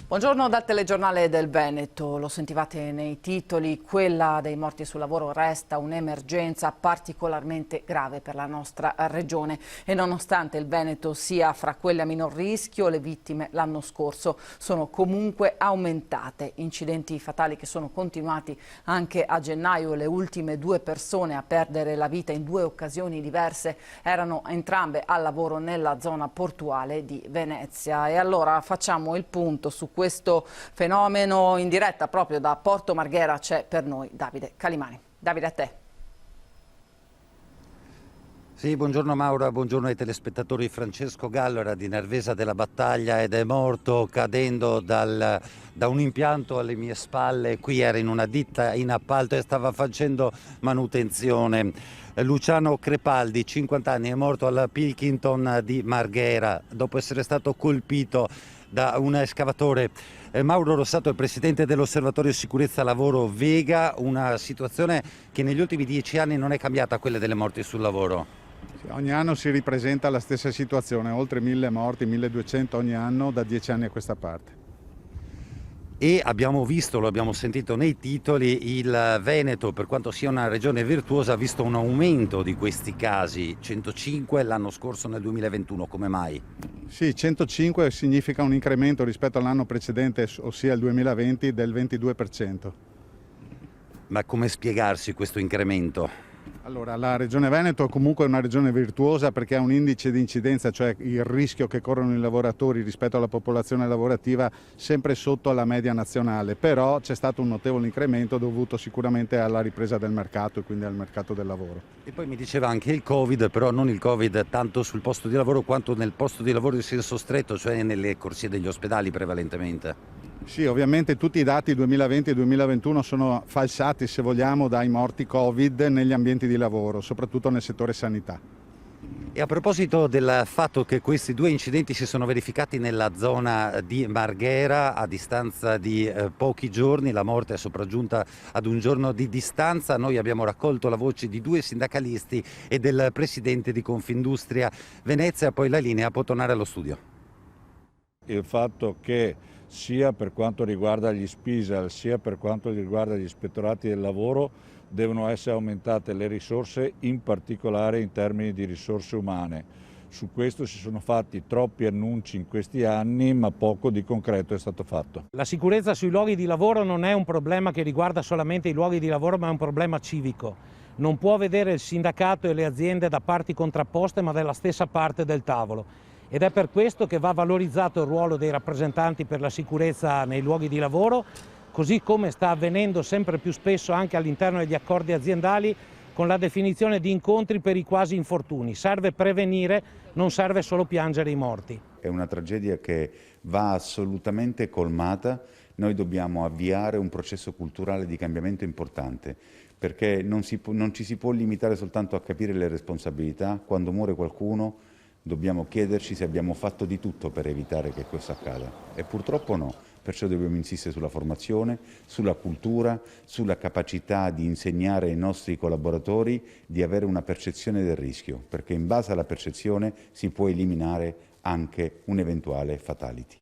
Buongiorno dal telegiornale del Veneto, lo sentivate nei titoli, quella dei morti sul lavoro resta un'emergenza particolarmente grave per la nostra regione e nonostante il Veneto sia fra quelle a minor rischio, le vittime l'anno scorso sono comunque aumentate. Incidenti fatali che sono continuati anche a gennaio, le ultime 2 persone a perdere la vita in 2 occasioni diverse erano entrambe al lavoro nella zona portuale di Venezia. E allora facciamo il punto su questo fenomeno in diretta proprio da Porto Marghera. C'è per noi Davide Calimani. Davide, a te. Sì, buongiorno Maura, buongiorno ai telespettatori. Francesco Gallo era di Nervesa della Battaglia ed è morto cadendo da un impianto alle mie spalle. Qui era in una ditta in appalto e stava facendo manutenzione. Luciano Crepaldi, 50 anni, è morto alla Pilkington di Marghera dopo essere stato colpito da un escavatore. Mauro Rossato è presidente dell'Osservatorio Sicurezza Lavoro Vega, una situazione che negli ultimi 10 anni non è cambiata, quella delle morti sul lavoro. Ogni anno si ripresenta la stessa situazione, oltre 1000 morti, 1200 ogni anno da 10 anni a questa parte. E abbiamo visto, lo abbiamo sentito nei titoli, il Veneto, per quanto sia una regione virtuosa, ha visto un aumento di questi casi, 105 l'anno scorso nel 2021, come mai? Sì, 105 significa un incremento rispetto all'anno precedente, ossia il 2020, del 22%. Ma come spiegarsi questo incremento? Allora, la regione Veneto è comunque una regione virtuosa perché ha un indice di incidenza, cioè il rischio che corrono i lavoratori rispetto alla popolazione lavorativa, sempre sotto alla media nazionale, però c'è stato un notevole incremento dovuto sicuramente alla ripresa del mercato e quindi al mercato del lavoro. E poi mi diceva anche il Covid, però non il Covid tanto sul posto di lavoro quanto nel posto di lavoro in senso stretto, cioè nelle corsie degli ospedali prevalentemente. Sì, ovviamente tutti i dati 2020 e 2021 sono falsati, se vogliamo, dai morti Covid negli ambienti di lavoro, soprattutto nel settore sanità. E a proposito del fatto che questi 2 incidenti si sono verificati nella zona di Marghera a distanza di pochi giorni, la morte è sopraggiunta ad un giorno di distanza, noi abbiamo raccolto la voce di 2 sindacalisti e del presidente di Confindustria Venezia, poi la linea può tornare allo studio. Il fatto che sia per quanto riguarda gli SPISAL sia per quanto riguarda gli ispettorati del lavoro devono essere aumentate le risorse, in particolare in termini di risorse umane. Su questo si sono fatti troppi annunci in questi anni, ma poco di concreto è stato fatto. La sicurezza sui luoghi di lavoro non è un problema che riguarda solamente i luoghi di lavoro, ma è un problema civico. Non può vedere il sindacato e le aziende da parti contrapposte, ma dalla stessa parte del tavolo. Ed è per questo che va valorizzato il ruolo dei rappresentanti per la sicurezza nei luoghi di lavoro, così come sta avvenendo sempre più spesso anche all'interno degli accordi aziendali con la definizione di incontri per i quasi infortuni. Serve prevenire, non serve solo piangere i morti. È una tragedia che va assolutamente colmata. Noi dobbiamo avviare un processo culturale di cambiamento importante, perché non ci si può limitare soltanto a capire le responsabilità. Quando muore qualcuno dobbiamo chiederci se abbiamo fatto di tutto per evitare che questo accada, e purtroppo no. Perciò dobbiamo insistere sulla formazione, sulla cultura, sulla capacità di insegnare ai nostri collaboratori di avere una percezione del rischio, perché in base alla percezione si può eliminare anche un eventuale fatality.